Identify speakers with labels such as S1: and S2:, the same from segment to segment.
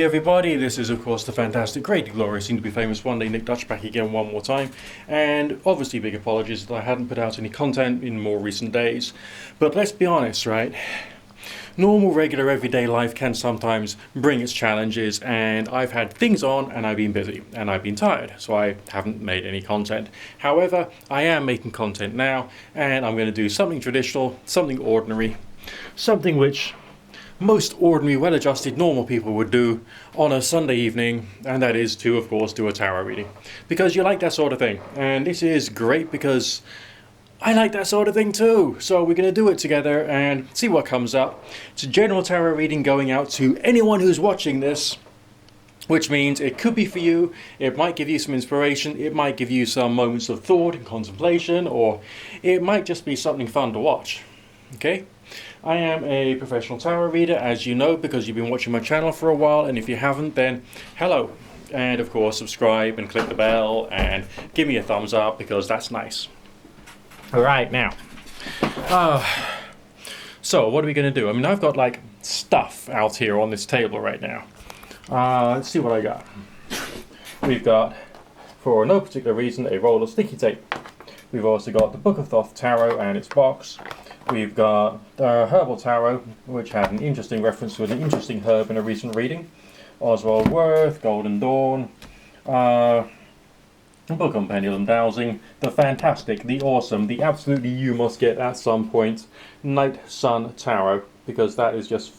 S1: Hey everybody, this is of course the fantastic, great, glorious, soon to be famous one day Nick Dutch back again one more time, and obviously big apologies that I hadn't put out any content in more recent days, but let's be honest, right? Normal, regular, everyday life can sometimes bring its challenges, and I've had things on and I've been busy and I've been tired, so I haven't made any content. However, I am making content now, and I'm going to do something traditional, something ordinary, something which most ordinary, well-adjusted, normal people would do on a Sunday evening, and that is to, of course, do a tarot reading. Because you like that sort of thing. And this is great because I like that sort of thing too. So we're going to do it together and see what comes up. It's a general tarot reading going out to anyone who's watching this, which means it could be for you, it might give you some inspiration, it might give you some moments of thought and contemplation, or it might just be something fun to watch. Okay? I am a professional tarot reader, as you know, because you've been watching my channel for a while, and if you haven't, then hello. And of course, subscribe and click the bell and give me a thumbs up, because that's nice. Alright, now. So, what are we going to do? I mean, I've got like stuff out here on this table right now. Let's see what I got. We've got, for no particular reason, a roll of sticky tape. We've also got the Book of Thoth Tarot and its box. We've got the Herbal Tarot, which had an interesting reference to an interesting herb in a recent reading. Oswald Worth, Golden Dawn, Book on Pendulum Dowsing, the fantastic, the awesome, the absolutely you must get at some point, Night Sun Tarot, because that is just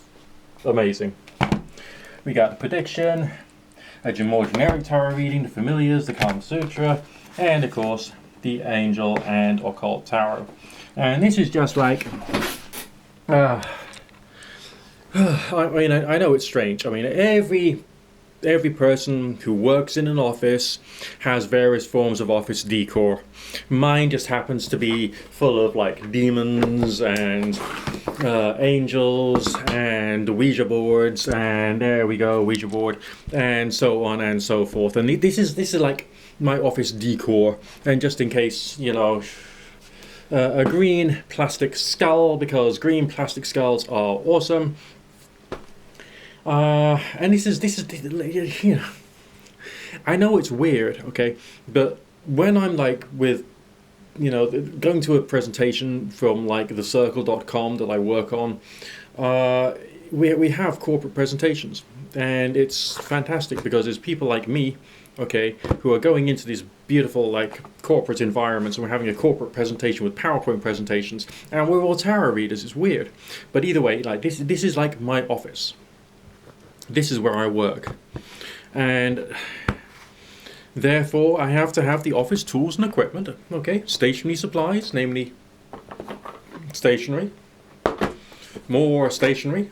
S1: amazing. We got the Prediction, a more generic tarot reading, the Familiars, the Kama Sutra, and of course the Angel and Occult Tarot. And this is just like, I mean, I know it's strange. I mean, every person who works in an office has various forms of office decor. Mine just happens to be full of like demons and angels and Ouija boards, and there we go, Ouija board, and so on and so forth. And this is like my office decor. And just in case, you know, a green plastic skull, because green plastic skulls are awesome. And this is, you know, I know it's weird, okay, but when I'm like with, you know, going to a presentation from like thecircle.com that I work on, we have corporate presentations, and it's fantastic because there's people like me, okay, who are going into these beautiful like corporate environments, and we're having a corporate presentation with PowerPoint presentations, and we're all tarot readers. It's weird, but either way, like this is like my office. This is where I work, and therefore I have to have the office tools and equipment, okay, stationery supplies, namely stationery, more stationery.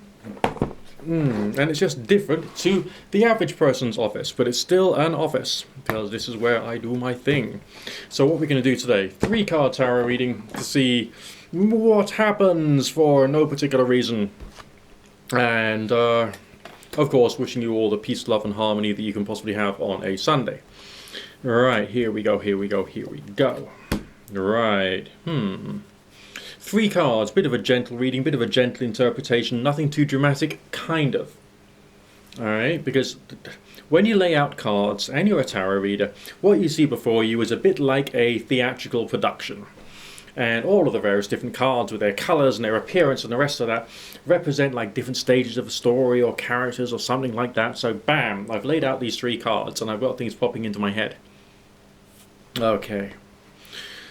S1: And it's just different to the average person's office, but it's still an office, because this is where I do my thing. So what we're going to do today, 3-card tarot reading to see what happens for no particular reason. And, of course, wishing you all the peace, love and harmony that you can possibly have on a Sunday. Alright, here we go. Right, 3 cards, bit of a gentle reading, bit of a gentle interpretation, nothing too dramatic, kind of. Alright, because when you lay out cards and you're a tarot reader, what you see before you is a bit like a theatrical production. And all of the various different cards with their colours and their appearance and the rest of that represent like different stages of a story or characters or something like that. So bam, I've laid out these 3 cards and I've got things popping into my head. Okay.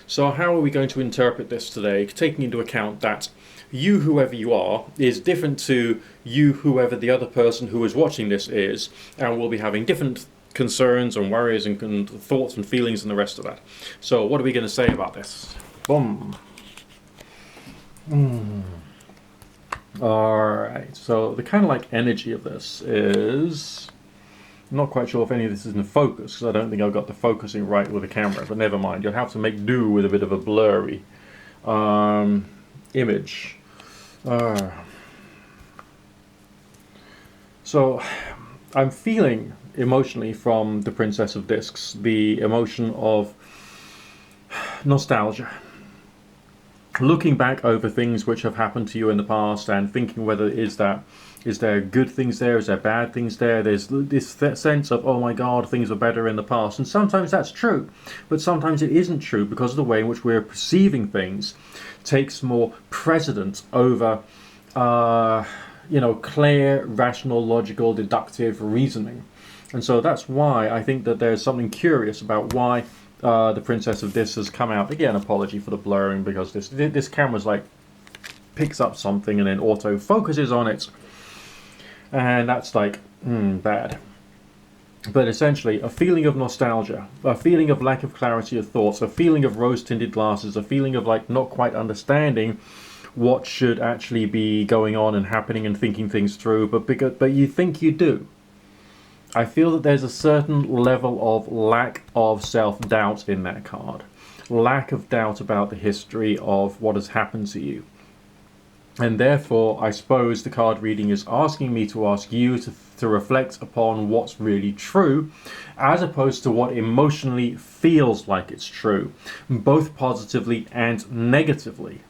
S1: So how are we going to interpret this today, taking into account that you, whoever you are, is different to you, whoever the other person who is watching this is, and will be having different concerns and worries and thoughts and feelings and the rest of that. So what are we going to say about this? Boom. Alright, so the kind of like energy of this is, I'm not quite sure if any of this is in focus, because I don't think I've got the focusing right with the camera, but never mind. You'll have to make do with a bit of a blurry image. So I'm feeling emotionally from the Princess of Discs the emotion of nostalgia. Looking back over things which have happened to you in the past and thinking whether it is that Is there good things there? Is there bad things there? There's this sense of, oh my God, things were better in the past. And sometimes that's true, but sometimes it isn't true because of the way in which we're perceiving things takes more precedence over, clear, rational, logical, deductive reasoning. And so that's why I think that there's something curious about why the Princess of This has come out. Again, apology for the blurring, because this camera's like picks up something and then auto focuses on it, and that's like bad. But essentially, a feeling of nostalgia, a feeling of lack of clarity of thoughts, a feeling of rose-tinted glasses, a feeling of like not quite understanding what should actually be going on and happening and thinking things through, but you think you do. I feel that there's a certain level of lack of self-doubt in that card. Lack of doubt about the history of what has happened to you. And therefore, I suppose the card reading is asking me to ask you to reflect upon what's really true, as opposed to what emotionally feels like it's true, both positively and negatively.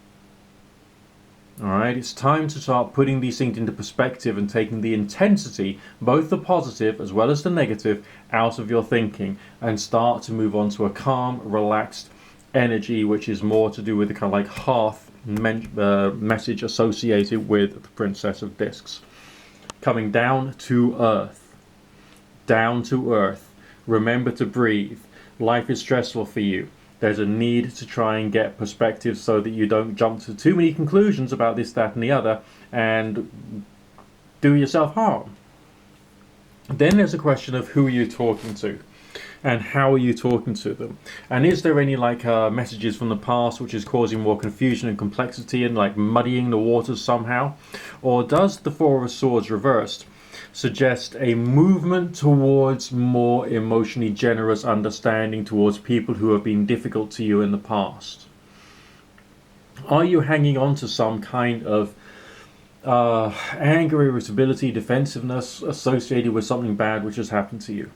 S1: Alright, it's time to start putting these things into perspective and taking the intensity, both the positive as well as the negative, out of your thinking, and start to move on to a calm, relaxed energy, which is more to do with the kind of like hearth message associated with the Princess of Discs. Coming down to earth. Down to earth. Remember to breathe. Life is stressful for you. There's a need to try and get perspective so that you don't jump to too many conclusions about this, that, and the other, and do yourself harm. Then there's a question of who you're talking to, and how are you talking to them, and is there any messages from the past which is causing more confusion and complexity and like muddying the waters somehow, or does the Four of Swords reversed suggest a movement towards more emotionally generous understanding towards people who have been difficult to you in the past? Are you hanging on to some kind of anger, irritability, defensiveness associated with something bad which has happened to you?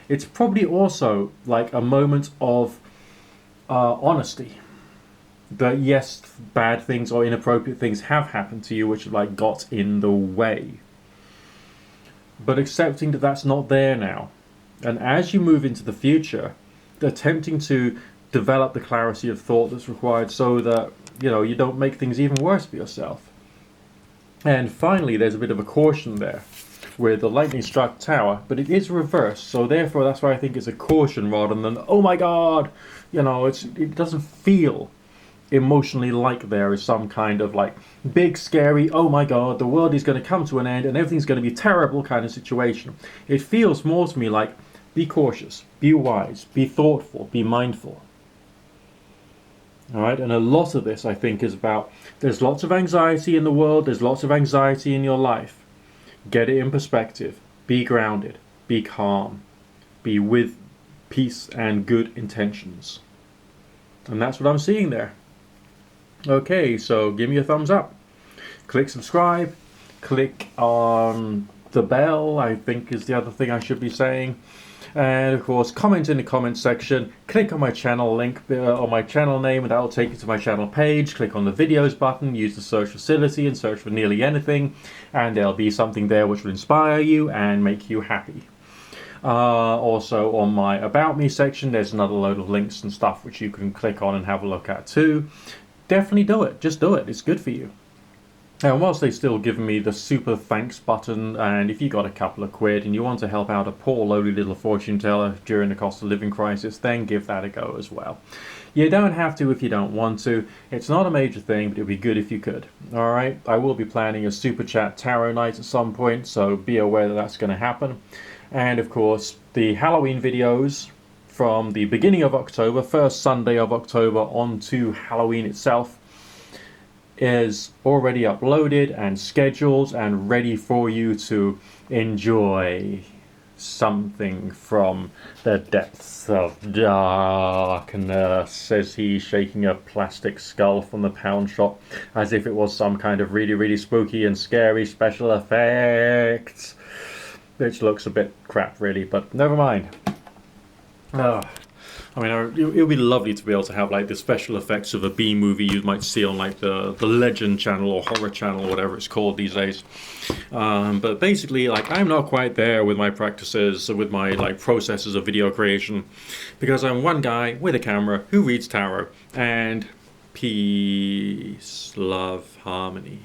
S1: It's probably also like a moment of honesty. That yes, bad things or inappropriate things have happened to you which like got in the way. But accepting that that's not there now. And as you move into the future, attempting to develop the clarity of thought that's required so that, you don't make things even worse for yourself. And finally, there's a bit of a caution there with the lightning struck tower, but it is reversed, so therefore that's why I think it's a caution rather than, oh my God, it doesn't feel emotionally like there is some kind of like big scary, oh my God, the world is going to come to an end and everything's going to be terrible kind of situation. It feels more to me like, be cautious, be wise, be thoughtful, be mindful. Alright, and a lot of this I think is about, there's lots of anxiety in the world, there's lots of anxiety in your life. Get it in perspective, be grounded, be calm, be with peace and good intentions. And that's what I'm seeing there. Okay, so give me a thumbs up, click subscribe, click on the bell, I think is the other thing I should be saying, and of course comment in the comment section, click on my channel link or my channel name and that will take you to my channel page. Click on the videos button, use the search facility and search for nearly anything, and there'll be something there which will inspire you and make you happy. Also on my about me section there's another load of links and stuff which you can click on and have a look at too. Definitely do it, just do it, it's good for you. And whilst they still give me the super thanks button, and if you got a couple of quid and you want to help out a poor lowly little fortune teller during the cost of living crisis, then give that a go as well. You don't have to if you don't want to. It's not a major thing, but it would be good if you could. Alright, I will be planning a super chat tarot night at some point, so be aware that that's going to happen. And of course, the Halloween videos from the beginning of October, first Sunday of October on to Halloween itself, is already uploaded and scheduled and ready for you to enjoy something from the depths of darkness, says he, shaking a plastic skull from the pound shop as if it was some kind of really, really spooky and scary special effects, which looks a bit crap really, but never mind. I mean, it would be lovely to be able to have like the special effects of a B movie you might see on like the Legend channel or Horror channel or whatever it's called these days. But basically, like I'm not quite there with my practices, with my like processes of video creation, because I'm one guy with a camera who reads tarot. And peace, love, harmony.